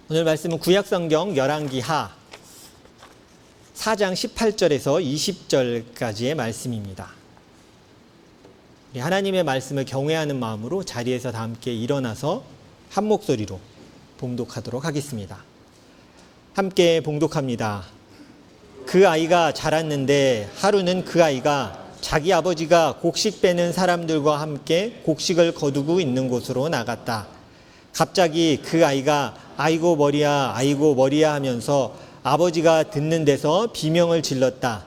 오늘 말씀은 구약성경 열왕기하 4장 18절에서 20절까지의 말씀입니다. 하나님의 말씀을 경외하는 마음으로 자리에서 다 함께 일어나서 한 목소리로 봉독하도록 하겠습니다. 함께 봉독합니다. 그 아이가 자랐는데 하루는 그 아이가 자기 아버지가 곡식 빼는 사람들과 함께 곡식을 거두고 있는 곳으로 나갔다. 갑자기 그 아이가 아이고 머리야 하면서 아버지가 듣는 데서 비명을 질렀다.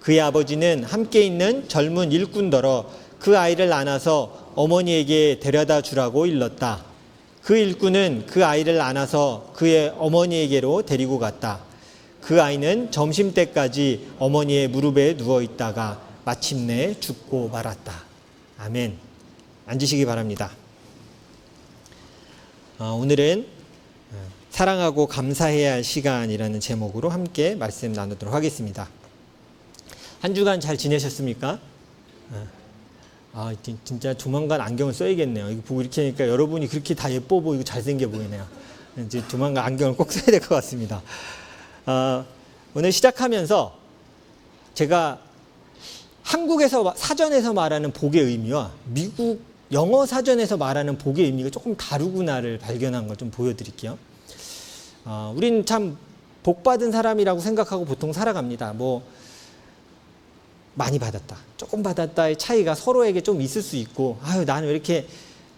그의 아버지는 함께 있는 젊은 일꾼더러 그 아이를 안아서 어머니에게 데려다 주라고 일렀다. 그 일꾼은 그 아이를 안아서 그의 어머니에게로 데리고 갔다. 그 아이는 점심때까지 어머니의 무릎에 누워 있다가 마침내 죽고 말았다. 아멘. 앉으시기 바랍니다. 오늘은 사랑하고 감사해야 할 시간이라는 제목으로 함께 말씀 나누도록 하겠습니다. 한 주간 잘 지내셨습니까? 진짜 조만간 안경을 써야겠네요. 이거 보고 이렇게 하니까 여러분이 그렇게 다 예뻐 보이고 잘생겨 보이네요. 이제 조만간 안경을 꼭 써야 될 것 같습니다. 오늘 시작하면서 제가 한국에서 사전에서 말하는 복의 의미와 미국 영어 사전에서 말하는 복의 의미가 조금 다르구나를 발견한 걸 좀 보여드릴게요. 우린 참 복받은 사람이라고 생각하고 보통 살아갑니다. 많이 받았다, 조금 받았다의 차이가 서로에게 좀 있을 수 있고, 나는 왜 이렇게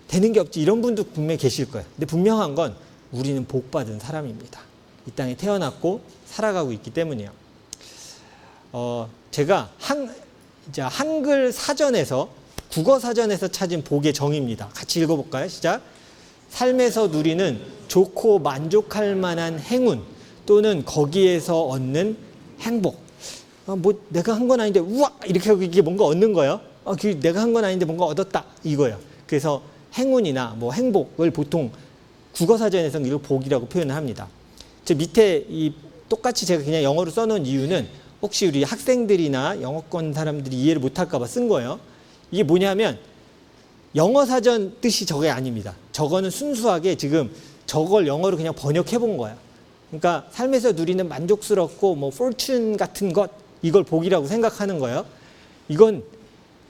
되는 게 없지, 이런 분도 분명히 계실 거예요. 근데 분명한 건 우리는 복받은 사람입니다. 이 땅에 태어났고 살아가고 있기 때문이에요. 제가 한글 사전에서, 국어 사전에서 찾은 복의 정의입니다. 같이 읽어볼까요? 시작. 삶에서 누리는 좋고 만족할 만한 행운 또는 거기에서 얻는 행복. 내가 한 건 아닌데 우와 이렇게 하고 이게 뭔가 얻는 거예요. 내가 한 건 아닌데 뭔가 얻었다 이거예요. 그래서 행운이나 행복을 보통 국어 사전에서는 이걸 복이라고 표현을 합니다. 저 밑에 똑같이 제가 그냥 영어로 써놓은 이유는 혹시 우리 학생들이나 영어권 사람들이 이해를 못할까 봐 쓴 거예요. 이게 뭐냐면 영어 사전 뜻이 저게 아닙니다. 저거는 순수하게 지금 저걸 영어로 그냥 번역해 본 거야. 그러니까 삶에서 누리는 만족스럽고 fortune 같은 것, 이걸 복이라고 생각하는 거예요. 이건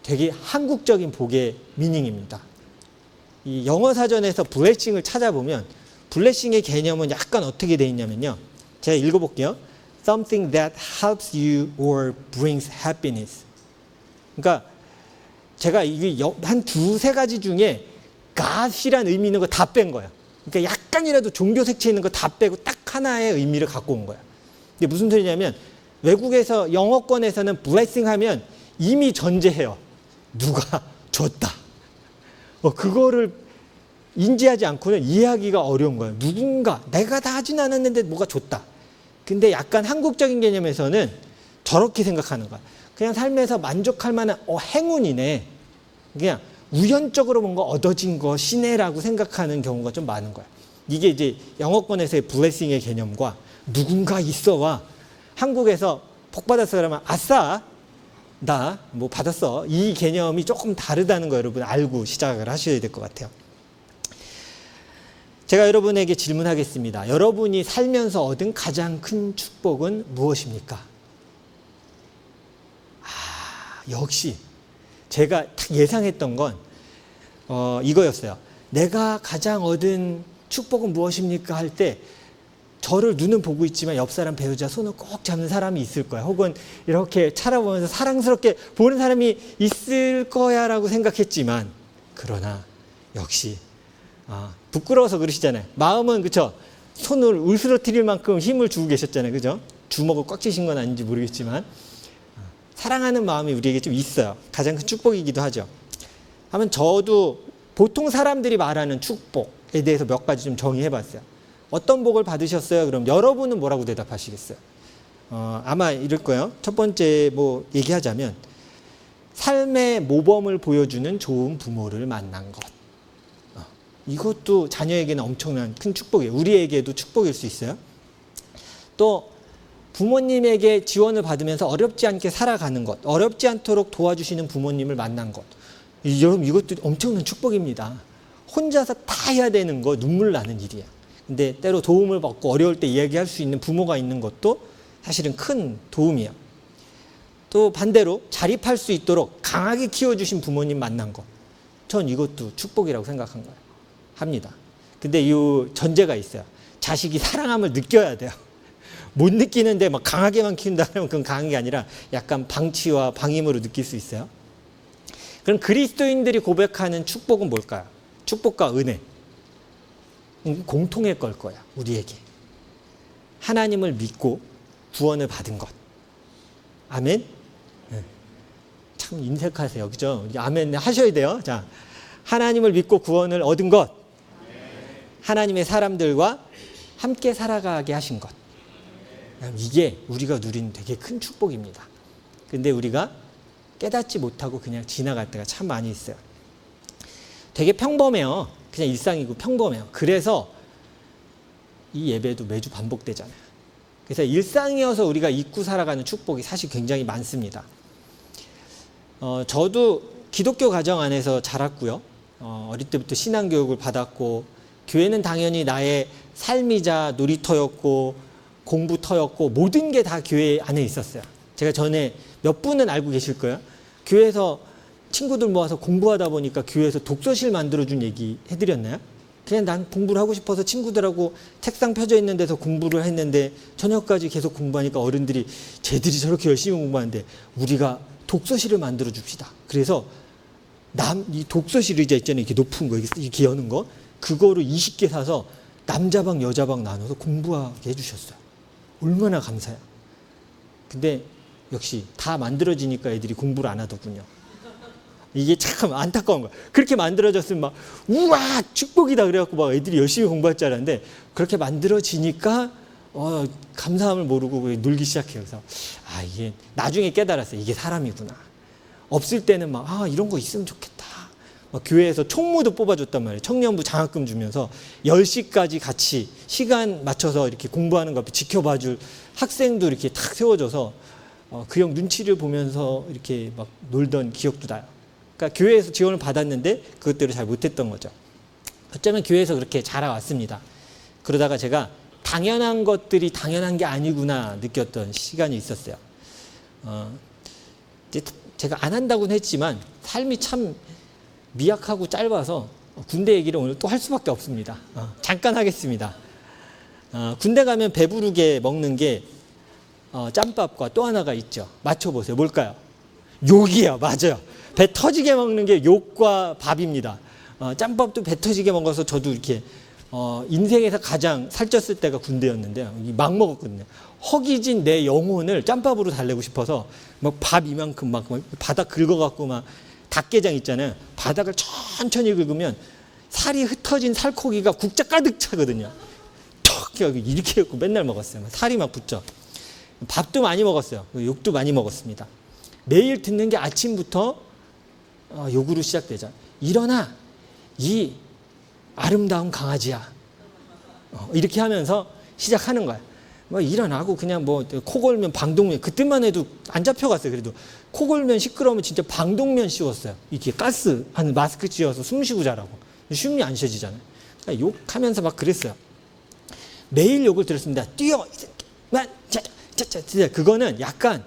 되게 한국적인 복의 미닝입니다. 이 영어 사전에서 blessing을 찾아보면 blessing의 개념은 약간 어떻게 돼 있냐면요. 제가 읽어볼게요. Something that helps you or brings happiness. 그러니까 제가 이게 한 두세 가지 중에 God이란 의미 있는 거 다 뺀 거예요. 그러니까 약간이라도 종교 색채 있는 거 다 빼고 딱 하나의 의미를 갖고 온 거예요. 근데 무슨 소리냐면 외국에서 영어권에서는 blessing 하면 이미 전제해요. 누가 줬다. 그거를 인지하지 않고는 이해하기가 어려운 거예요. 누군가, 내가 다 하진 않았는데 뭐가 줬다. 근데 약간 한국적인 개념에서는 저렇게 생각하는 거야. 그냥 삶에서 만족할 만한 행운이네. 그냥 우연적으로 뭔가 얻어진 것이네라고 생각하는 경우가 좀 많은 거야. 이게 이제 영어권에서의 블레싱의 개념과 누군가 있어와 한국에서 복 받았어 그러면 아싸 나 받았어, 이 개념이 조금 다르다는 거 여러분 알고 시작을 하셔야 될 것 같아요. 제가 여러분에게 질문하겠습니다. 여러분이 살면서 얻은 가장 큰 축복은 무엇입니까? 역시 제가 딱 예상했던 건 이거였어요. 내가 가장 얻은 축복은 무엇입니까? 할 때 저를 눈은 보고 있지만 옆 사람 배우자 손을 꼭 잡는 사람이 있을 거야. 혹은 이렇게 쳐다보면서 사랑스럽게 보는 사람이 있을 거야 라고 생각했지만, 그러나 역시 부끄러워서 그러시잖아요. 마음은 그쵸? 손을 울스러뜨릴 만큼 힘을 주고 계셨잖아요. 그죠? 주먹을 꽉 쥐신 건 아닌지 모르겠지만 사랑하는 마음이 우리에게 좀 있어요. 가장 큰 축복이기도 하죠. 하면 저도 보통 사람들이 말하는 축복에 대해서 몇 가지 좀 정의해 봤어요. 어떤 복을 받으셨어요? 그럼 여러분은 뭐라고 대답하시겠어요? 아마 이럴 거예요. 첫 번째 얘기하자면 삶의 모범을 보여주는 좋은 부모를 만난 것. 이것도 자녀에게는 엄청난 큰 축복이에요. 우리에게도 축복일 수 있어요. 또 부모님에게 지원을 받으면서 어렵지 않게 살아가는 것, 어렵지 않도록 도와주시는 부모님을 만난 것. 여러분 이것도 엄청난 축복입니다. 혼자서 다 해야 되는 거 눈물 나는 일이야. 근데 때로 도움을 받고 어려울 때 이야기할 수 있는 부모가 있는 것도 사실은 큰 도움이에요. 또 반대로 자립할 수 있도록 강하게 키워주신 부모님 만난 것. 전 이것도 축복이라고 생각한 거예요. 합니다. 근데 이 전제가 있어요. 자식이 사랑함을 느껴야 돼요. 못 느끼는데 막 강하게만 키운다면 그건 강한 게 아니라 약간 방치와 방임으로 느낄 수 있어요. 그럼 그리스도인들이 고백하는 축복은 뭘까요? 축복과 은혜. 공통의 걸 거야, 우리에게. 하나님을 믿고 구원을 받은 것. 아멘? 네. 참 인색하세요. 그죠? 아멘 하셔야 돼요. 자, 하나님을 믿고 구원을 얻은 것. 하나님의 사람들과 함께 살아가게 하신 것. 이게 우리가 누린 되게 큰 축복입니다. 근데 우리가 깨닫지 못하고 그냥 지나갈 때가 참 많이 있어요. 되게 평범해요. 그냥 일상이고 평범해요. 그래서 이 예배도 매주 반복되잖아요. 그래서 일상이어서 우리가 잊고 살아가는 축복이 사실 굉장히 많습니다. 저도 기독교 가정 안에서 자랐고요. 어릴 때부터 신앙교육을 받았고, 교회는 당연히 나의 삶이자 놀이터였고 공부터였고 모든 게 다 교회 안에 있었어요. 제가 전에 몇 분은 알고 계실 거예요. 교회에서 친구들 모아서 공부하다 보니까 교회에서 독서실 만들어준 얘기 해드렸나요? 그냥 난 공부를 하고 싶어서 친구들하고 책상 펴져 있는 데서 공부를 했는데 저녁까지 계속 공부하니까 어른들이 쟤들이 저렇게 열심히 공부하는데 우리가 독서실을 만들어 줍시다. 그래서 이 독서실 의자 있잖아요. 이렇게 높은 거, 이렇게 여는 거. 그거를 20개 사서 남자방 여자방 나눠서 공부하게 해주셨어요. 얼마나 감사해요. 근데 역시 다 만들어지니까 애들이 공부를 안 하더군요. 이게 참 안타까운 거야. 그렇게 만들어졌으면 막 우와 축복이다 그래갖고 막 애들이 열심히 공부할 줄 알았는데 그렇게 만들어지니까 감사함을 모르고 놀기 시작해요. 그래서 이게 나중에 깨달았어요. 이게 사람이구나. 없을 때는 막 이런 거 있으면 좋겠다. 막 교회에서 총무도 뽑아줬단 말이에요. 청년부 장학금 주면서 10시까지 같이 시간 맞춰서 이렇게 공부하는 거 앞에 지켜봐줄 학생도 이렇게 탁 세워줘서 그 형 눈치를 보면서 이렇게 막 놀던 기억도 나요. 그러니까 교회에서 지원을 받았는데 그것대로 잘 못했던 거죠. 어쩌면 교회에서 그렇게 자라왔습니다. 그러다가 제가 당연한 것들이 당연한 게 아니구나 느꼈던 시간이 있었어요. 이제 제가 안 한다고는 했지만 삶이 참 미약하고 짧아서 군대 얘기를 오늘 또 할 수밖에 없습니다. 잠깐 하겠습니다. 군대 가면 배부르게 먹는 게 짬밥과 또 하나가 있죠. 맞춰보세요. 뭘까요? 욕이에요. 맞아요. 배 터지게 먹는 게 욕과 밥입니다. 짬밥도 배 터지게 먹어서 저도 이렇게 인생에서 가장 살쪘을 때가 군대였는데요. 막 먹었거든요. 허기진 내 영혼을 짬밥으로 달래고 싶어서 막 밥 이만큼 막 바닥 긁어갖고 막 닭게장 있잖아요. 바닥을 천천히 긁으면 살이 흩어진 살코기가 국자 가득 차거든요. 턱 이렇게 해갖고 맨날 먹었어요. 살이 막 붙죠. 밥도 많이 먹었어요. 욕도 많이 먹었습니다. 매일 듣는 게 아침부터 욕으로 시작되죠. 일어나 이 아름다운 강아지야. 이렇게 하면서 시작하는 거야. 뭐 일어나고 그냥 뭐 코 골면 방독면, 그때만 해도 안 잡혀갔어요. 그래도 코 골면 시끄러우면 진짜 방독면 씌웠어요. 이렇게 가스 하는 마스크 씌워서 숨 쉬고 자라고. 숨이 안 쉬어지잖아요. 그러니까 욕하면서 막 그랬어요. 매일 욕을 들었습니다. 뛰어, 그거는 약간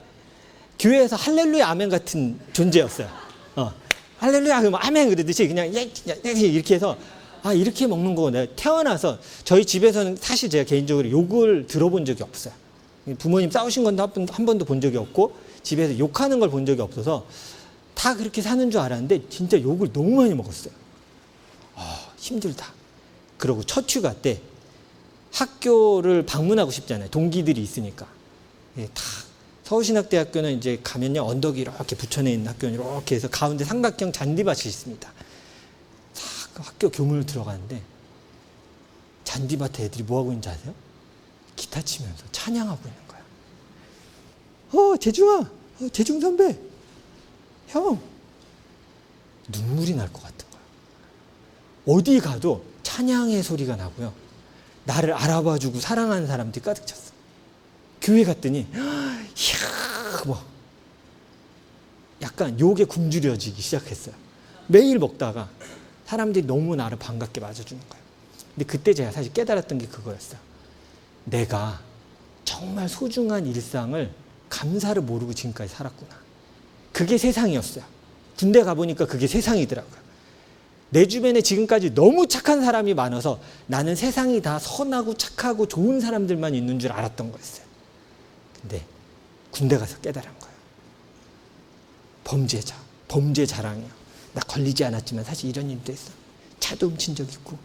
교회에서 할렐루야 아멘 같은 존재였어요. 할렐루야 그러면 아멘 그러듯이 그냥 이렇게 해서 이렇게 먹는 거 내가 태어나서 저희 집에서는 사실 제가 개인적으로 욕을 들어본 적이 없어요. 부모님 싸우신 건도 한 번도 본 적이 없고 집에서 욕하는 걸 본 적이 없어서 다 그렇게 사는 줄 알았는데 진짜 욕을 너무 많이 먹었어요. 힘들다. 그러고 첫 휴가 때 학교를 방문하고 싶잖아요. 동기들이 있으니까. 다 서울신학대학교는 이제 가면요 언덕이 이렇게 붙여내 있는 학교는 이렇게 해서 가운데 삼각형 잔디밭이 있습니다. 학교 교문을 들어가는데 잔디밭에 애들이 뭐하고 있는지 아세요? 기타 치면서 찬양하고 있는 거야. 재중아, 재중 선배, 형, 눈물이 날 것 같은 거야. 어디 가도 찬양의 소리가 나고요. 나를 알아봐주고 사랑하는 사람들이 가득 찼어. 교회 갔더니 약간 욕에 굶주려지기 시작했어요. 매일 먹다가 사람들이 너무 나를 반갑게 맞아주는 거예요. 근데 그때 제가 사실 깨달았던 게 그거였어요. 내가 정말 소중한 일상을 감사를 모르고 지금까지 살았구나. 그게 세상이었어요. 군대 가보니까 그게 세상이더라고요. 내 주변에 지금까지 너무 착한 사람이 많아서 나는 세상이 다 선하고 착하고 좋은 사람들만 있는 줄 알았던 거였어요. 근데 군대 가서 깨달은 거예요. 범죄자, 범죄 자랑이에요. 나 걸리지 않았지만 사실 이런 일도 했어. 차도 훔친 적 있고.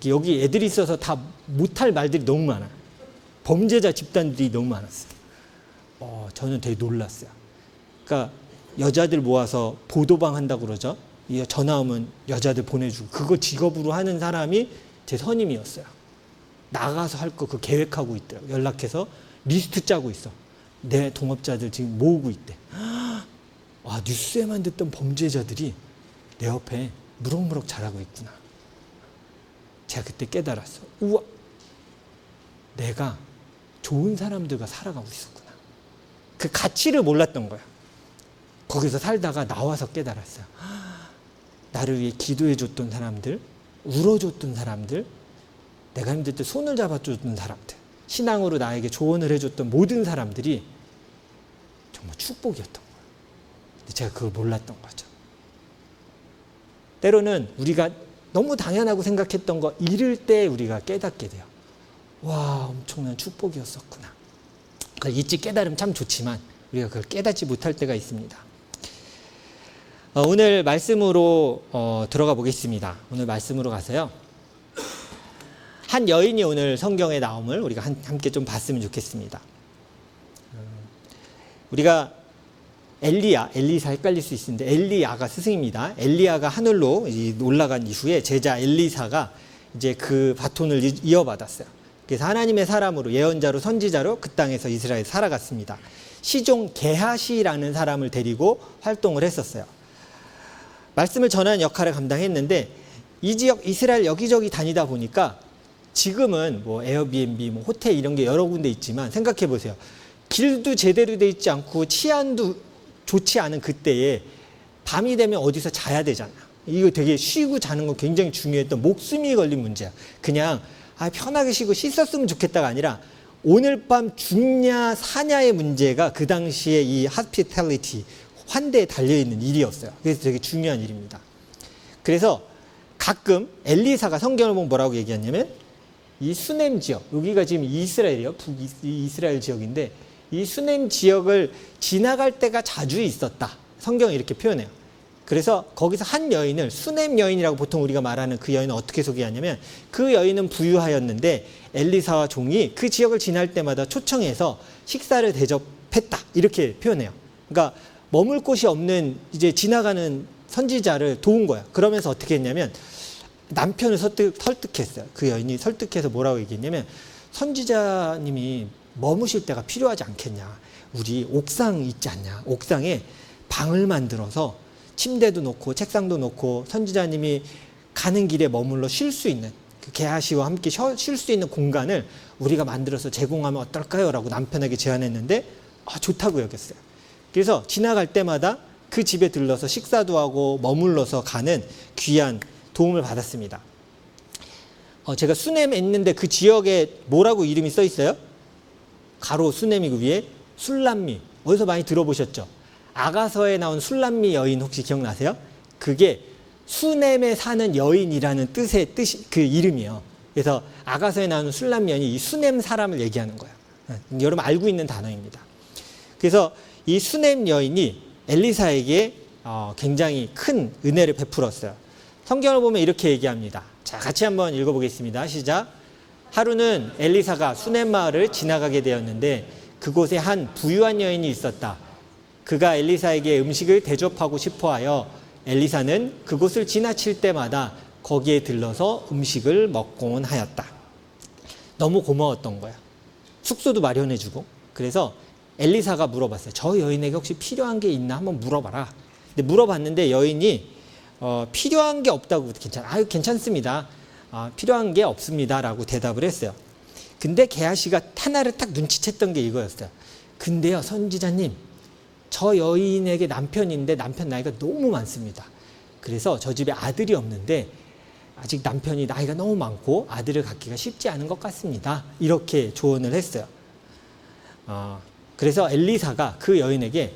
여기 애들이 있어서 다 못할 말들이 너무 많아요. 범죄자 집단들이 너무 많았어요. 저는 되게 놀랐어요. 그러니까 여자들 모아서 보도방 한다고 그러죠. 전화 오면 여자들 보내주고 그거 직업으로 하는 사람이 제 선임이었어요. 나가서 할 거 그 계획하고 있더라고요. 연락해서 리스트 짜고 있어. 내 동업자들 지금 모으고 있대. 와, 뉴스에만 듣던 범죄자들이 내 옆에 무럭무럭 자라고 있구나. 제가 그때 깨달았어. 우와, 내가 좋은 사람들과 살아가고 있었구나. 그 가치를 몰랐던 거야. 거기서 살다가 나와서 깨달았어요. 나를 위해 기도해줬던 사람들, 울어줬던 사람들, 내가 힘들 때 손을 잡아줬던 사람들, 신앙으로 나에게 조언을 해줬던 모든 사람들이 정말 축복이었던 거예요. 근데 제가 그걸 몰랐던 거죠. 때로는 우리가 너무 당연하고 생각했던 거 잃을 때 우리가 깨닫게 돼요. 와, 엄청난 축복이었었구나. 그걸 일찍 깨달으면 참 좋지만 우리가 그걸 깨닫지 못할 때가 있습니다. 오늘 말씀으로 들어가 보겠습니다. 오늘 말씀으로 가서요. 한 여인이 오늘 성경에 나옴을 우리가 함께 좀 봤으면 좋겠습니다. 우리가 엘리사 헷갈릴 수 있는데 엘리야가 스승입니다. 엘리야가 하늘로 올라간 이후에 제자 엘리사가 이제 그 바톤을 이어받았어요. 그래서 하나님의 사람으로 예언자로 선지자로 그 땅에서 이스라엘 살아갔습니다. 시종 게하시라는 사람을 데리고 활동을 했었어요. 말씀을 전하는 역할을 감당했는데 이 지역 이스라엘 여기저기 다니다 보니까 지금은 뭐 에어비앤비, 뭐 호텔 이런 게 여러 군데 있지만 생각해 보세요. 길도 제대로 돼 있지 않고 치안도 좋지 않은 그때에 밤이 되면 어디서 자야 되잖아. 이거 되게 쉬고 자는 건 굉장히 중요했던 목숨이 걸린 문제야. 그냥 편하게 쉬고 씻었으면 좋겠다가 아니라 오늘 밤 죽냐 사냐의 문제가 그 당시에 이 hospitality 환대에 달려있는 일이었어요. 그래서 되게 중요한 일입니다. 그래서 가끔 엘리사가 성경을 보면 뭐라고 얘기하냐면 이 수넴 지역, 여기가 지금 이스라엘이요. 북이스라엘 지역인데 이 수넴 지역을 지나갈 때가 자주 있었다. 성경이 이렇게 표현해요. 그래서 거기서 한 여인을 수넴 여인이라고 보통 우리가 말하는 그 여인은 어떻게 소개하냐면 그 여인은 부유하였는데 엘리사와 종이 그 지역을 지날 때마다 초청해서 식사를 대접했다. 이렇게 표현해요. 그러니까 머물 곳이 없는 이제 지나가는 선지자를 도운 거야. 그러면서 어떻게 했냐면 남편을 설득했어요. 그 여인이 설득해서 뭐라고 얘기했냐면 선지자님이 머무실 때가 필요하지 않겠냐. 우리 옥상 있지 않냐. 옥상에 방을 만들어서 침대도 놓고 책상도 놓고 선지자님이 가는 길에 머물러 쉴 수 있는 그 게하시와 함께 쉴 수 있는 공간을 우리가 만들어서 제공하면 어떨까요? 라고 남편에게 제안했는데 좋다고 여겼어요. 그래서 지나갈 때마다 그 집에 들러서 식사도 하고 머물러서 가는 귀한 도움을 받았습니다. 제가 수넴에 있는데 그 지역에 뭐라고 이름이 써 있어요? 가로 수넴이고 위에 술람미. 어디서 많이 들어보셨죠? 아가서에 나온 술람미 여인 혹시 기억나세요? 그게 수넴에 사는 여인이라는 뜻이 그 이름이에요. 그래서 아가서에 나오는 술람미 여인이 이 수넴 사람을 얘기하는 거예요. 여러분 알고 있는 단어입니다. 그래서 이 수넴 여인이 엘리사에게 굉장히 큰 은혜를 베풀었어요. 성경을 보면 이렇게 얘기합니다. 자, 같이 한번 읽어보겠습니다. 시작. 하루는 엘리사가 수넴 마을을 지나가게 되었는데 그곳에 한 부유한 여인이 있었다. 그가 엘리사에게 음식을 대접하고 싶어하여 엘리사는 그곳을 지나칠 때마다 거기에 들러서 음식을 먹곤 하였다. 너무 고마웠던 거야. 숙소도 마련해주고. 그래서 엘리사가 물어봤어요. 저 여인에게 혹시 필요한 게 있나 한번 물어봐라. 근데 물어봤는데 여인이 필요한 게 없다고 괜찮습니다. 필요한 게 없습니다. 라고 대답을 했어요. 근데 게하시가 하나를 딱 눈치챘던 게 이거였어요. 근데요, 선지자님, 저 여인에게 남편인데 남편 나이가 너무 많습니다. 그래서 저 집에 아들이 없는데 아직 남편이 나이가 너무 많고 아들을 갖기가 쉽지 않은 것 같습니다. 이렇게 조언을 했어요. 그래서 엘리사가 그 여인에게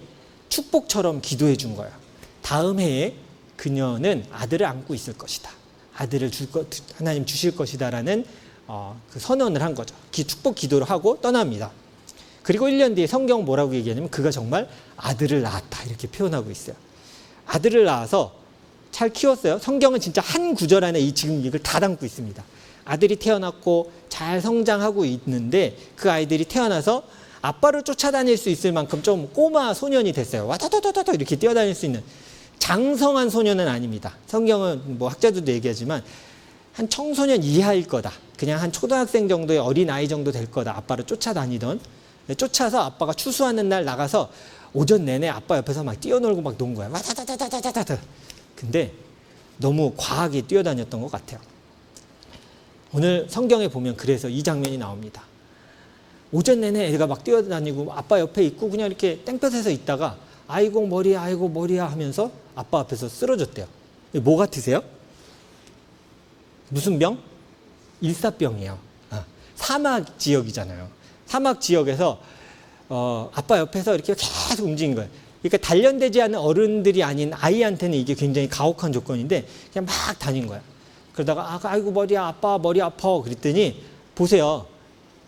축복처럼 기도해 준 거예요. 다음 해에 그녀는 아들을 안고 있을 것이다. 아들을 하나님 주실 것이다라는 그 선언을 한 거죠. 축복 기도를 하고 떠납니다. 그리고 1년 뒤에 성경은 뭐라고 얘기하냐면 그가 정말 아들을 낳았다 이렇게 표현하고 있어요. 아들을 낳아서 잘 키웠어요. 성경은 진짜 한 구절 안에 지금 이걸 다 담고 있습니다. 아들이 태어났고 잘 성장하고 있는데 그 아이들이 태어나서 아빠를 쫓아다닐 수 있을 만큼 좀 꼬마 소년이 됐어요. 와다다다다 이렇게 뛰어다닐 수 있는 장성한 소년은 아닙니다. 성경은 뭐 학자들도 얘기하지만 한 청소년 이하일 거다. 그냥 한 초등학생 정도의 어린 아이 정도 될 거다. 아빠를 쫓아다니던. 쫓아서 아빠가 추수하는 날 나가서 오전 내내 아빠 옆에서 막 뛰어놀고 막 논 거야. 와다다다다다다. 근데 너무 과하게 뛰어다녔던 것 같아요. 오늘 성경에 보면 그래서 이 장면이 나옵니다. 오전 내내 애가 막 뛰어다니고 아빠 옆에 있고 그냥 이렇게 땡볕에서 있다가 아이고 머리야 하면서 아빠 앞에서 쓰러졌대요. 뭐 같으세요? 무슨 병? 일사병이에요. 사막 지역이잖아요. 사막 지역에서 아빠 옆에서 이렇게 계속 움직인 거예요. 그러니까 단련되지 않은 어른들이 아닌 아이한테는 이게 굉장히 가혹한 조건인데 그냥 막 다닌 거야. 그러다가 아이고 머리야 아빠 머리 아파 그랬더니 보세요.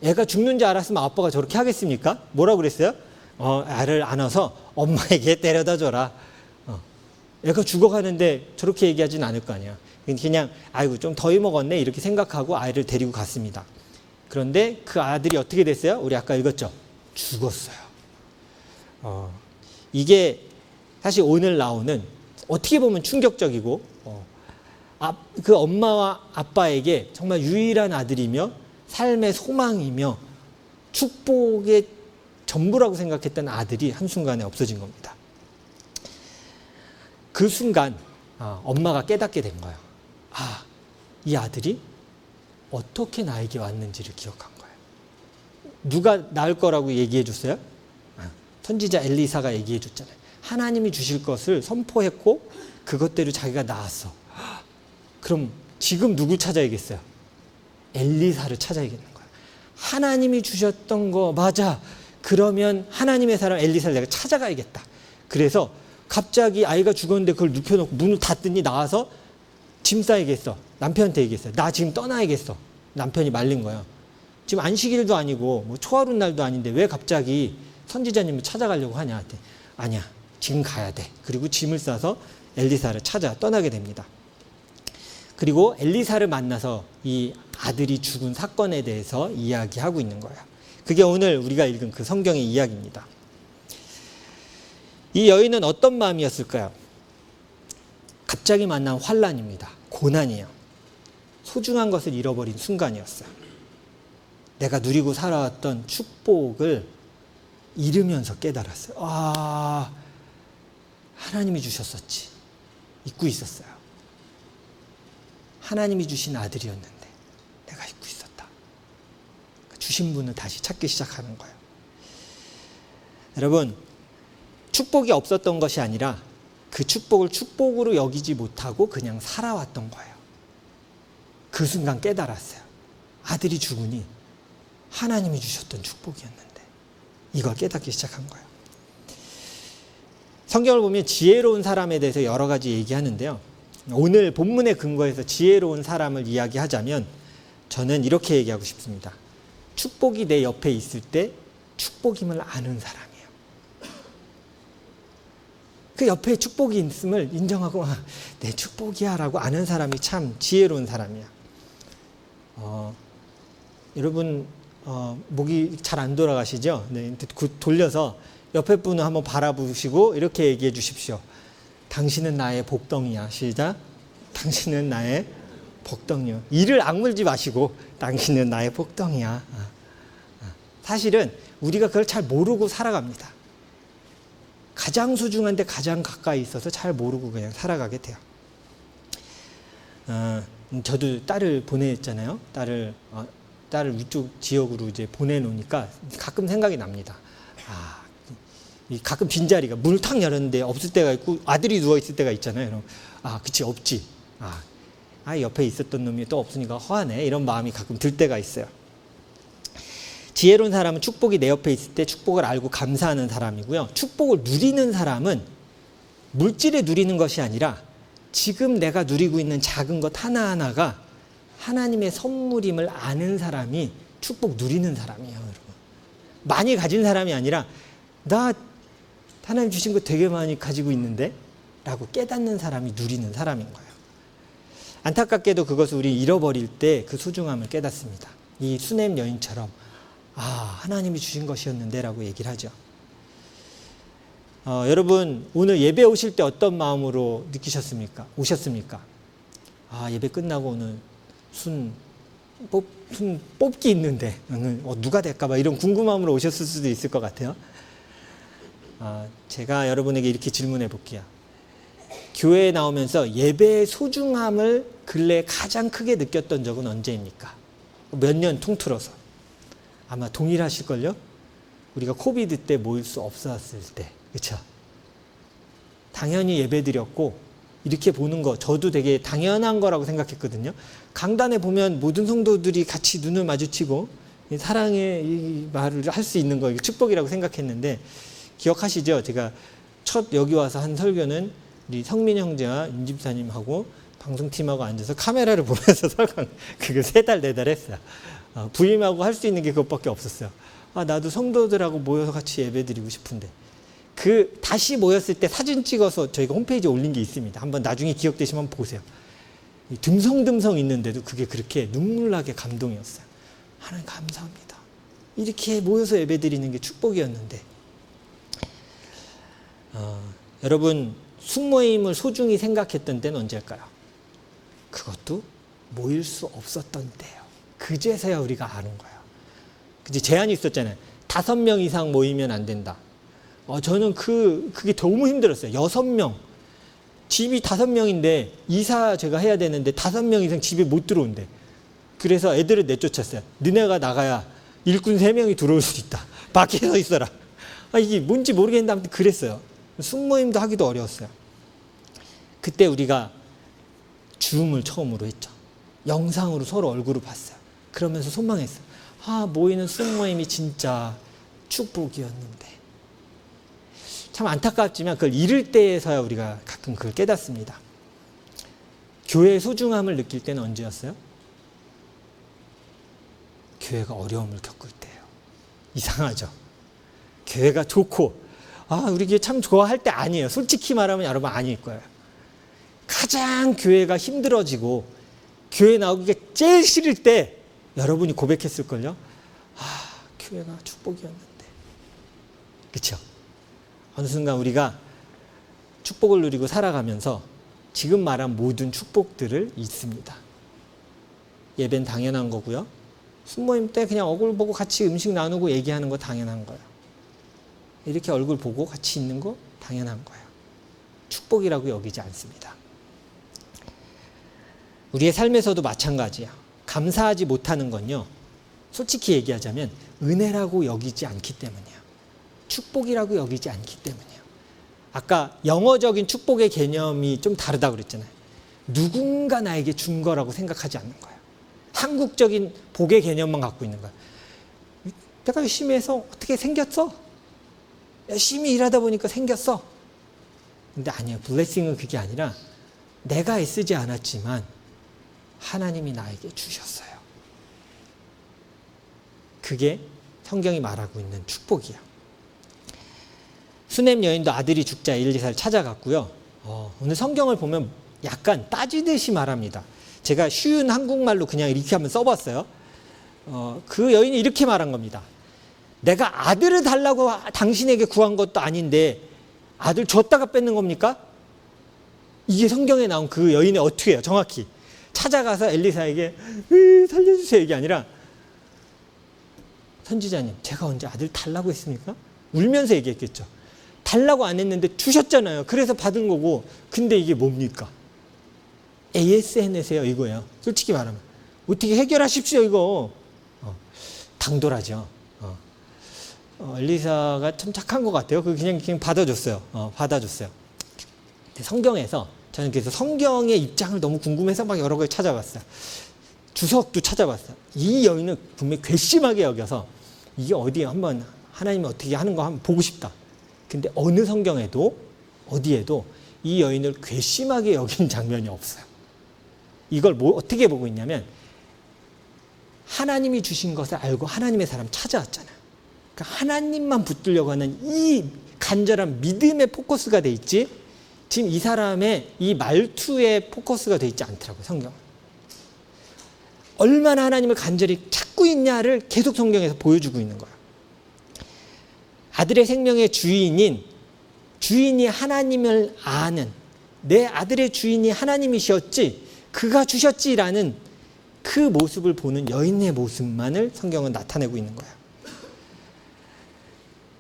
애가 죽는 줄 알았으면 아빠가 저렇게 하겠습니까? 뭐라고 그랬어요? 애를 안아서 엄마에게 데려다 줘라. 애가 죽어가는데 저렇게 얘기하진 않을 거 아니야. 그냥 아이고 좀 더위 먹었네 이렇게 생각하고 아이를 데리고 갔습니다. 그런데 그 아들이 어떻게 됐어요? 우리 아까 읽었죠? 죽었어요. 이게 사실 오늘 나오는 어떻게 보면 충격적이고 그 엄마와 아빠에게 정말 유일한 아들이며 삶의 소망이며 축복의 전부라고 생각했던 아들이 한순간에 없어진 겁니다. 그 순간 엄마가 깨닫게 된 거예요. 이 아들이 어떻게 나에게 왔는지를 기억한 거예요. 누가 낳을 거라고 얘기해 줬어요? 선지자 엘리사가 얘기해 줬잖아요. 하나님이 주실 것을 선포했고 그것대로 자기가 낳았어. 그럼 지금 누구 찾아야겠어요? 엘리사를 찾아야겠는 거예요. 하나님이 주셨던 거 맞아. 그러면 하나님의 사람 엘리사를 내가 찾아가야겠다. 그래서 갑자기 아이가 죽었는데 그걸 눕혀놓고 문을 닫더니 나와서 짐 싸야겠어. 남편한테 얘기했어요. 나 지금 떠나야겠어. 남편이 말린 거예요. 지금 안식일도 아니고 뭐 초하루 날도 아닌데 왜 갑자기 선지자님을 찾아가려고 하냐. 아니야. 지금 가야 돼. 그리고 짐을 싸서 엘리사를 찾아 떠나게 됩니다. 그리고 엘리사를 만나서 이 아들이 죽은 사건에 대해서 이야기하고 있는 거예요. 그게 오늘 우리가 읽은 그 성경의 이야기입니다. 이 여인은 어떤 마음이었을까요? 갑자기 만난 환난입니다. 고난이에요. 소중한 것을 잃어버린 순간이었어요. 내가 누리고 살아왔던 축복을 잃으면서 깨달았어요. 하나님이 주셨었지. 잊고 있었어요. 하나님이 주신 아들이었는데 내가 잊고 있었다. 주신 분을 다시 찾기 시작하는 거예요. 여러분, 축복이 없었던 것이 아니라 그 축복을 축복으로 여기지 못하고 그냥 살아왔던 거예요. 그 순간 깨달았어요. 아들이 죽으니 하나님이 주셨던 축복이었는데 이걸 깨닫기 시작한 거예요. 성경을 보면 지혜로운 사람에 대해서 여러 가지 얘기하는데요. 오늘 본문의 근거에서 지혜로운 사람을 이야기하자면 저는 이렇게 얘기하고 싶습니다. 축복이 내 옆에 있을 때 축복임을 아는 사람이에요. 그 옆에 축복이 있음을 인정하고 내 축복이야 라고 아는 사람이 참 지혜로운 사람이야. 여러분 목이 잘 안 돌아가시죠? 네, 돌려서 옆에 분을 한번 바라보시고 이렇게 얘기해 주십시오. 당신은 나의 복덩이야. 시작. 당신은 나의 복덩이야. 이를 악물지 마시고 당신은 나의 복덩이야. 사실은 우리가 그걸 잘 모르고 살아갑니다. 가장 소중한데 가장 가까이 있어서 잘 모르고 그냥 살아가게 돼요. 저도 딸을 보냈잖아요. 딸을 위쪽 지역으로 이제 보내놓으니까 가끔 생각이 납니다. 가끔 빈자리가 문을 탁 열었는데 없을 때가 있고 아들이 누워 있을 때가 있잖아요. 그럼 그치 없지. 아, 옆에 있었던 놈이 또 없으니까 허하네. 이런 마음이 가끔 들 때가 있어요. 지혜로운 사람은 축복이 내 옆에 있을 때 축복을 알고 감사하는 사람이고요. 축복을 누리는 사람은 물질에 누리는 것이 아니라 지금 내가 누리고 있는 작은 것 하나하나가 하나님의 선물임을 아는 사람이 축복 누리는 사람이에요, 여러분. 많이 가진 사람이 아니라 나 하나님 주신 거 되게 많이 가지고 있는데 라고 깨닫는 사람이 누리는 사람인 거예요. 안타깝게도 그것을 우리 잃어버릴 때 그 소중함을 깨닫습니다. 이 수넴 여인처럼 아, 하나님이 주신 것이었는데 라고 얘기를 하죠. 여러분 오늘 예배 오실 때 어떤 마음으로 느끼셨습니까? 오셨습니까? 아, 예배 끝나고 오늘 순 뽑기 있는데 누가 될까 봐 이런 궁금함으로 오셨을 수도 있을 것 같아요. 제가 여러분에게 이렇게 질문해 볼게요. 교회에 나오면서 예배의 소중함을 근래에 가장 크게 느꼈던 적은 언제입니까? 몇 년 통틀어서. 아마 동일하실걸요? 우리가 코비드 때 모일 수 없었을 때. 그렇죠? 당연히 예배드렸고 이렇게 보는 거 저도 되게 당연한 거라고 생각했거든요. 강단에 보면 모든 성도들이 같이 눈을 마주치고 사랑의 이 말을 할 수 있는 거 축복이라고 생각했는데 기억하시죠? 제가 첫 여기 와서 한 설교는 우리 성민 형제와 윤 집사님하고 방송팀하고 앉아서 카메라를 보면서 설강 그거 3달 4달 했어요. 부임하고 할 수 있는 게 그것밖에 없었어요. 아, 나도 성도들하고 모여서 같이 예배드리고 싶은데 다시 모였을 때 사진 찍어서 저희가 홈페이지에 올린 게 있습니다. 한번 나중에 기억되시면 보세요. 듬성듬성 있는데도 그게 그렇게 눈물나게 감동이었어요. 하나님 감사합니다. 이렇게 모여서 예배드리는 게 축복이었는데 여러분 숙모임을 소중히 생각했던 때는 언제일까요? 그것도 모일 수 없었던 때예요. 그제서야 우리가 아는 거예요. 그제 제한이 있었잖아요. 5명 이상 모이면 안 된다. 저는 그게 너무 힘들었어요. 6명. 집이 5명인데 이사 제가 해야 되는데 5명 이상 집에 못 들어온대. 그래서 애들을 내쫓았어요. 너네가 나가야 일꾼 3명이 들어올 수 있다. 밖에 서 있어라. 이게 뭔지 모르겠는데 아무튼 그랬어요. 숙모임도 하기도 어려웠어요. 그때 우리가 줌을 처음으로 했죠. 영상으로 서로 얼굴을 봤어요. 그러면서 소망했어요. 모이는 숙모임이 진짜 축복이었는데. 참 안타깝지만 그걸 잃을 때에서야 우리가 가끔 그걸 깨닫습니다. 교회의 소중함을 느낄 때는 언제였어요? 교회가 어려움을 겪을 때예요. 이상하죠? 교회가 좋고 우리 교회 참 좋아할 때 아니에요. 솔직히 말하면 여러분 아닐 거예요. 가장 교회가 힘들어지고 교회 나오기가 제일 싫을 때 여러분이 고백했을걸요. 교회가 축복이었는데. 그렇죠? 어느 순간 우리가 축복을 누리고 살아가면서 지금 말한 모든 축복들을 잊습니다. 예배는 당연한 거고요. 숙모임 때 그냥 얼굴 보고 같이 음식 나누고 얘기하는 거 당연한 거예요. 이렇게 얼굴 보고 같이 있는 거 당연한 거예요. 축복이라고 여기지 않습니다. 우리의 삶에서도 마찬가지야. 감사하지 못하는 건요. 솔직히 얘기하자면 은혜라고 여기지 않기 때문이에요. 축복이라고 여기지 않기 때문이에요. 아까 영어적인 축복의 개념이 좀 다르다고 그랬잖아요. 누군가 나에게 준 거라고 생각하지 않는 거예요. 한국적인 복의 개념만 갖고 있는 거예요. 내가 열심히 해서 어떻게 생겼어? 열심히 일하다 보니까 생겼어. 근데 아니에요. 블레싱은 그게 아니라 내가 애쓰지 않았지만 하나님이 나에게 주셨어요. 그게 성경이 말하고 있는 축복이야. 수넴 여인도 아들이 죽자 엘리사를 찾아갔고요. 오늘 성경을 보면 약간 따지듯이 말합니다. 제가 쉬운 한국말로 그냥 이렇게 한번 써봤어요. 그 여인이 이렇게 말한 겁니다. 내가 아들을 달라고 당신에게 구한 것도 아닌데 아들 줬다가 뺏는 겁니까? 이게 성경에 나온 그 여인이 어떻게 해요? 정확히 찾아가서 엘리사에게 살려주세요 이게 아니라 선지자님 제가 언제 아들 달라고 했습니까? 울면서 얘기했겠죠. 달라고 안 했는데 주셨잖아요. 그래서 받은 거고. 근데 이게 뭡니까? ASNS에요 이거예요. 솔직히 말하면 어떻게 해결하십시오 이거. 당돌하죠. 엘리사가 참 착한 것 같아요. 그냥 받아줬어요. 받아줬어요. 성경에서 저는 그래서 성경의 입장을 너무 궁금해서 막 여러 걸 찾아봤어요. 주석도 찾아봤어요. 이 여인은 분명히 괘씸하게 여겨서 이게 어디에 한번 하나님이 어떻게 하는 거 한번 보고 싶다. 근데 어느 성경에도 어디에도 이 여인을 괘씸하게 여긴 장면이 없어요. 이걸 어떻게 보고 있냐면 하나님이 주신 것을 알고 하나님의 사람 찾아왔잖아요. 그러니까 하나님만 붙들려고 하는 이 간절한 믿음의 포커스가 돼 있지 지금 이 사람의 이 말투에 포커스가 돼 있지 않더라고요. 성경은. 얼마나 하나님을 간절히 찾고 있냐를 계속 성경에서 보여주고 있는 거예요. 아들의 생명의 주인이 하나님을 아는 내 아들의 주인이 하나님이셨지 그가 주셨지라는 그 모습을 보는 여인의 모습만을 성경은 나타내고 있는 거예요.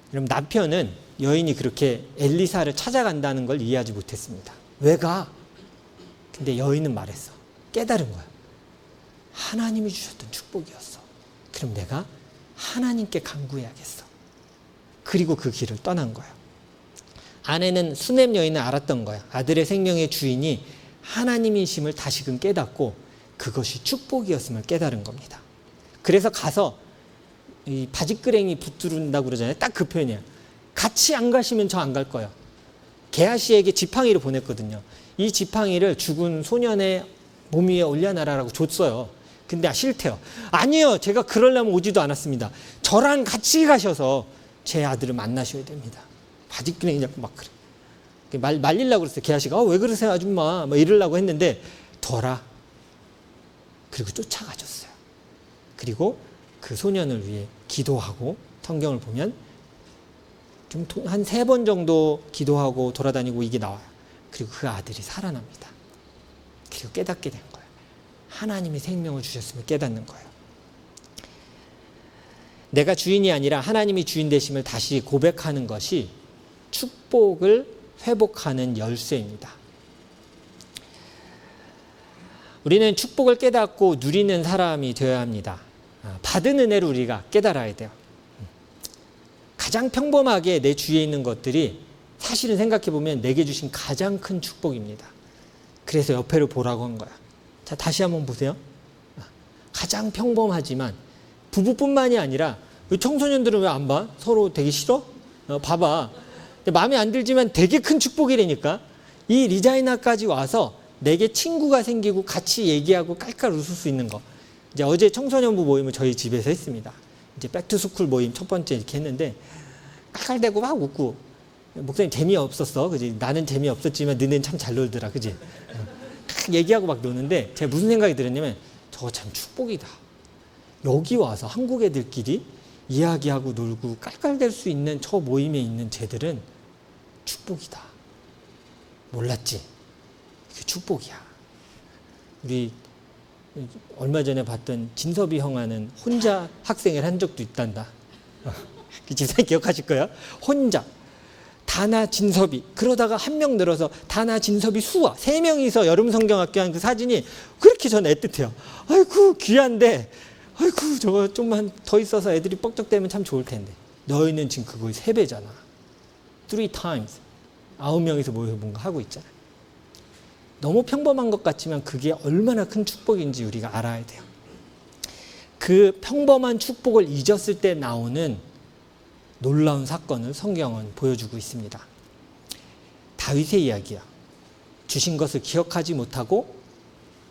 그럼 남편은 여인이 그렇게 엘리사를 찾아간다는 걸 이해하지 못했습니다. 왜 가? 근데 여인은 말했어. 깨달은 거야. 하나님이 주셨던 축복이었어. 그럼 내가 하나님께 간구해야겠어. 그리고 그 길을 떠난 거야. 아내는 수넴 여인은 알았던 거야. 아들의 생명의 주인이 하나님이심을 다시금 깨닫고 그것이 축복이었음을 깨달은 겁니다. 그래서 가서 이 바짓끄랭이 붙들은다고 그러잖아요. 딱 그 표현이에요. 같이 안 가시면 저 안 갈 거예요. 게하시에게 지팡이를 보냈거든요. 이 지팡이를 죽은 소년의 몸 위에 올려놔라라고 줬어요. 근데 싫대요. 아니요. 제가 그러려면 오지도 않았습니다. 저랑 같이 가셔서 제 아들을 만나셔야 됩니다. 바짓끄랭이 잡고 막 그래. 말리려고 그랬어요. 게하시가 왜 그러세요 아줌마 뭐 이러려고 했는데 둬라. 그리고 쫓아가셨어요. 그리고 그 소년을 위해 기도하고 성경을 보면 좀 한 3번 정도 기도하고 돌아다니고 이게 나와요. 그리고 그 아들이 살아납니다. 그리고 깨닫게 된 거예요. 하나님이 생명을 주셨음을 깨닫는 거예요. 내가 주인이 아니라 하나님이 주인 되심을 다시 고백하는 것이 축복을 회복하는 열쇠입니다. 우리는 축복을 깨닫고 누리는 사람이 되어야 합니다. 받은 은혜를 우리가 깨달아야 돼요. 가장 평범하게 내 주위에 있는 것들이 사실은 생각해보면 내게 주신 가장 큰 축복입니다. 그래서 옆에를 보라고 한 거야. 자, 다시 한번 보세요. 가장 평범하지만 부부뿐만이 아니라 청소년들은 왜 안 봐? 서로 되게 싫어? 봐봐. 마음에 안 들지만 되게 큰 축복이라니까. 이 리자이나까지 와서 내게 친구가 생기고 같이 얘기하고 깔깔 웃을 수 있는 거. 이제 어제 청소년부 모임을 저희 집에서 했습니다. 이제 백투스쿨 모임 첫 번째 이렇게 했는데 깔깔대고 막 웃고 목사님 재미없었어. 그지? 나는 재미없었지만 너네는 참 잘 놀더라. 그지? 얘기하고 막 노는데 제가 무슨 생각이 들었냐면 저거 참 축복이다. 여기 와서 한국 애들끼리 이야기하고 놀고 깔깔댈 수 있는 저 모임에 있는 쟤들은 축복이다. 몰랐지? 그게 축복이야. 우리 얼마 전에 봤던 진섭이 형아는 혼자 학생을 한 적도 있단다. 그 집사님 기억하실 거예요? 혼자. 다나 진섭이. 그러다가 한 명 늘어서 다나 진섭이 수아. 3명이서 여름 성경학교 한 그 사진이 그렇게 전 애틋해요. 아이고 귀한데 아이고 저거 좀만 더 있어서 애들이 뻑적대면 참 좋을 텐데. 너희는 지금 그거의 3배잖아. 3times. 9명이서 모여서 뭔가 하고 있잖아. 너무 평범한 것 같지만 그게 얼마나 큰 축복인지 우리가 알아야 돼요. 그 평범한 축복을 잊었을 때 나오는 놀라운 사건을 성경은 보여주고 있습니다. 다윗의 이야기야. 주신 것을 기억하지 못하고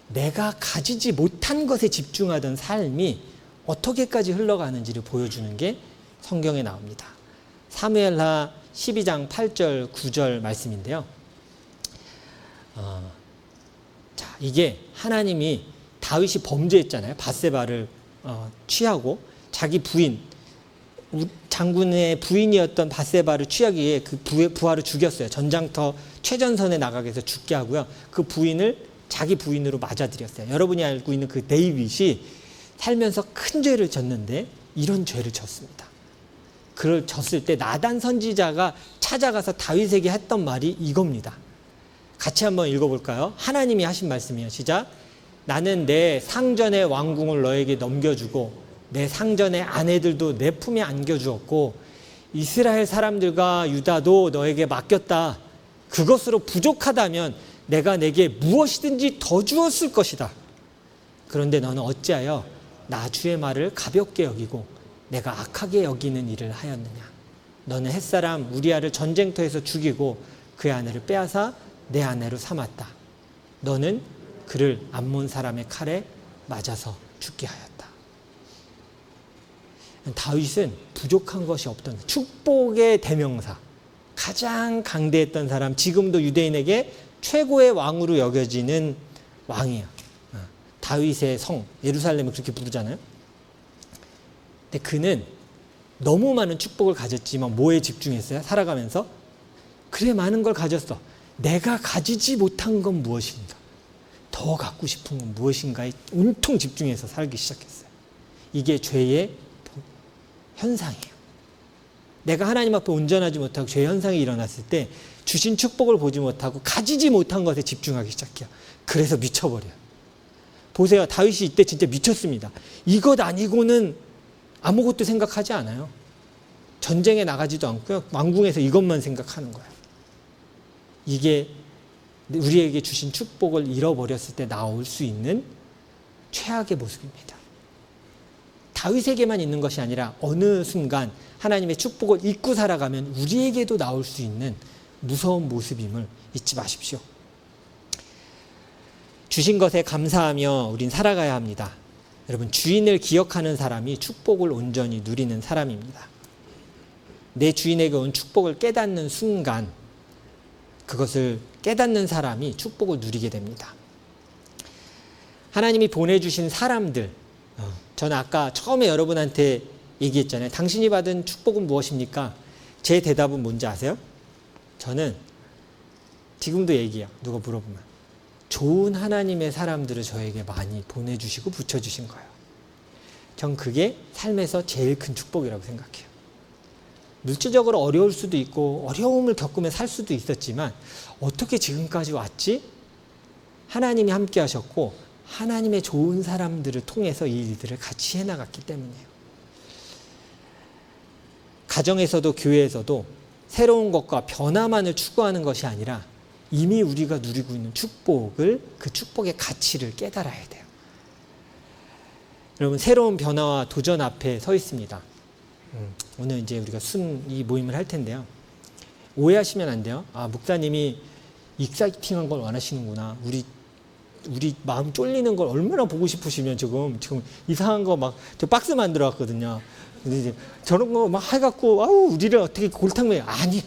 내가 가지지 못한 것에 집중하던 삶이 어떻게까지 흘러가는지를 보여주는 게 성경에 나옵니다. 사무엘하 12장 8절 9절 말씀인데요. 자, 이게 하나님이 다윗이 범죄했잖아요. 밧세바를 취하고 자기 부인 장군의 부인이었던 밧세바를 취하기 위해 그 부하를 죽였어요. 전장터 최전선에 나가게 해서 죽게 하고요. 그 부인을 자기 부인으로 맞아들였어요. 여러분이 알고 있는 그 데이빗이 살면서 큰 죄를 졌는데 이런 죄를 졌습니다. 그걸 졌을 때 나단 선지자가 찾아가서 다윗에게 했던 말이 이겁니다. 같이 한번 읽어볼까요? 하나님이 하신 말씀이에요. 시작. 나는 내 상전의 왕궁을 너에게 넘겨주고 내 상전의 아내들도 내 품에 안겨주었고 이스라엘 사람들과 유다도 너에게 맡겼다. 그것으로 부족하다면 내가 내게 무엇이든지 더 주었을 것이다. 그런데 너는 어찌하여 나 주의 말을 가볍게 여기고 내가 악하게 여기는 일을 하였느냐. 너는 햇사람 우리아를 전쟁터에서 죽이고 그의 아내를 빼앗아 내 아내로 삼았다. 너는 그를 암몬 사람의 칼에 맞아서 죽게 하였다. 다윗은 부족한 것이 없던 축복의 대명사, 가장 강대했던 사람, 지금도 유대인에게 최고의 왕으로 여겨지는 왕이야. 다윗의 성, 예루살렘을 그렇게 부르잖아요. 근데 그는 너무 많은 축복을 가졌지만 뭐에 집중했어요? 살아가면서? 그래, 많은 걸 가졌어. 내가 가지지 못한 건 무엇인가? 더 갖고 싶은 건 무엇인가에 온통 집중해서 살기 시작했어요. 이게 죄의 현상이에요. 내가 하나님 앞에 온전하지 못하고 죄 현상이 일어났을 때 주신 축복을 보지 못하고 가지지 못한 것에 집중하기 시작해요. 그래서 미쳐버려요. 보세요. 다윗이 이때 진짜 미쳤습니다. 이것 아니고는 아무것도 생각하지 않아요. 전쟁에 나가지도 않고요. 왕궁에서 이것만 생각하는 거예요. 이게 우리에게 주신 축복을 잃어버렸을 때 나올 수 있는 최악의 모습입니다. 다윗에게만 있는 것이 아니라 어느 순간 하나님의 축복을 잊고 살아가면 우리에게도 나올 수 있는 무서운 모습임을 잊지 마십시오. 주신 것에 감사하며 우린 살아가야 합니다. 여러분, 주인을 기억하는 사람이 축복을 온전히 누리는 사람입니다. 내 주인에게 온 축복을 깨닫는 순간 그것을 깨닫는 사람이 축복을 누리게 됩니다. 하나님이 보내주신 사람들, 저는 아까 처음에 여러분한테 얘기했잖아요. 당신이 받은 축복은 무엇입니까? 제 대답은 뭔지 아세요? 저는 지금도 얘기해요. 누가 물어보면. 좋은 하나님의 사람들을 저에게 많이 보내주시고 붙여주신 거예요. 전 그게 삶에서 제일 큰 축복이라고 생각해요. 물질적으로 어려울 수도 있고 어려움을 겪으며 살 수도 있었지만 어떻게 지금까지 왔지? 하나님이 함께 하셨고 하나님의 좋은 사람들을 통해서 이 일들을 같이 해나갔기 때문이에요. 가정에서도 교회에서도 새로운 것과 변화만을 추구하는 것이 아니라 이미 우리가 누리고 있는 축복을, 그 축복의 가치를 깨달아야 돼요. 여러분, 새로운 변화와 도전 앞에 서 있습니다. 오늘 이제 우리가 이 모임을 할 텐데요. 오해하시면 안 돼요. 아, 목사님이 익사이팅한 걸 원하시는구나. 우리 마음 쫄리는 걸 얼마나 보고 싶으시면 지금 이상한 거 막 저 박스 만들어 왔거든요. 근데 이제 저런 거 막 해갖고 아우 우리를 어떻게 골탕먹여. 아니야.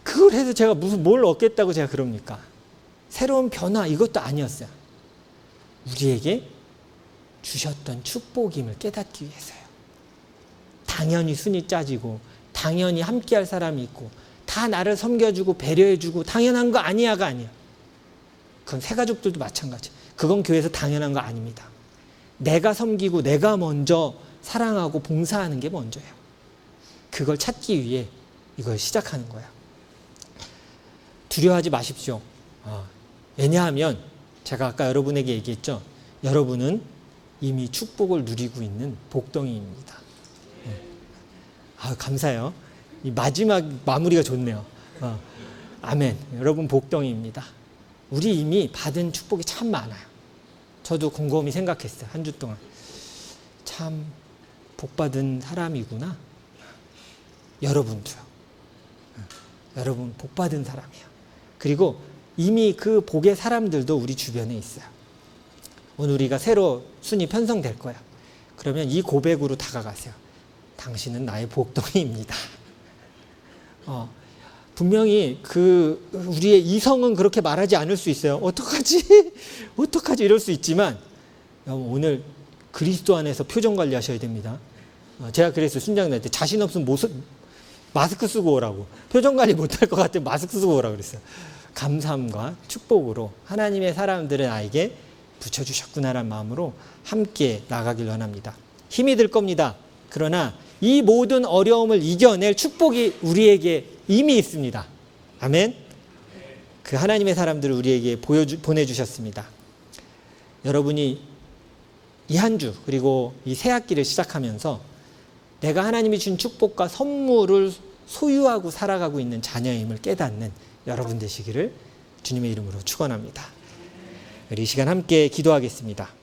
그걸 해서 제가 뭘 얻겠다고 제가 그럽니까? 새로운 변화 이것도 아니었어요. 우리에게 주셨던 축복임을 깨닫기 위해서요. 당연히 순위 짜지고 당연히 함께할 사람이 있고 다 나를 섬겨주고 배려해주고 당연한 거 아니야가 아니야. 그건 새가족들도 마찬가지. 그건 교회에서 당연한 거 아닙니다. 내가 섬기고 내가 먼저 사랑하고 봉사하는 게 먼저예요. 그걸 찾기 위해 이걸 시작하는 거예요. 두려워하지 마십시오. 왜냐하면 제가 아까 여러분에게 얘기했죠. 여러분은 이미 축복을 누리고 있는 복덩이입니다. 감사해요. 이 마지막 마무리가 좋네요. 아멘. 여러분 복덩이입니다. 우리 이미 받은 축복이 참 많아요. 저도 곰곰이 생각했어요. 한 주 동안. 참 복받은 사람이구나. 여러분도요. 여러분 복받은 사람이에요. 그리고 이미 그 복의 사람들도 우리 주변에 있어요. 오늘 우리가 새로 순위 편성될 거야. 그러면 이 고백으로 다가가세요. 당신은 나의 복덩이입니다. 분명히 우리의 이성은 그렇게 말하지 않을 수 있어요. 어떡하지? 어떡하지? 이럴 수 있지만 오늘 그리스도 안에서 표정 관리하셔야 됩니다. 제가 그랬어요. 순장 날 때 자신 없으면 마스크 쓰고 오라고. 표정 관리 못할 것 같으면 마스크 쓰고 오라고 그랬어요. 감사함과 축복으로 하나님의 사람들은 나에게 붙여주셨구나라는 마음으로 함께 나가길 원합니다. 힘이 들 겁니다. 그러나 이 모든 어려움을 이겨낼 축복이 우리에게 이미 있습니다. 아멘. 그 하나님의 사람들을 우리에게 보내주셨습니다. 여러분이 이 한 주 그리고 이 새 학기를 시작하면서 내가 하나님이 준 축복과 선물을 소유하고 살아가고 있는 자녀임을 깨닫는 여러분 되시기를 주님의 이름으로 축원합니다. 우리 이 시간 함께 기도하겠습니다.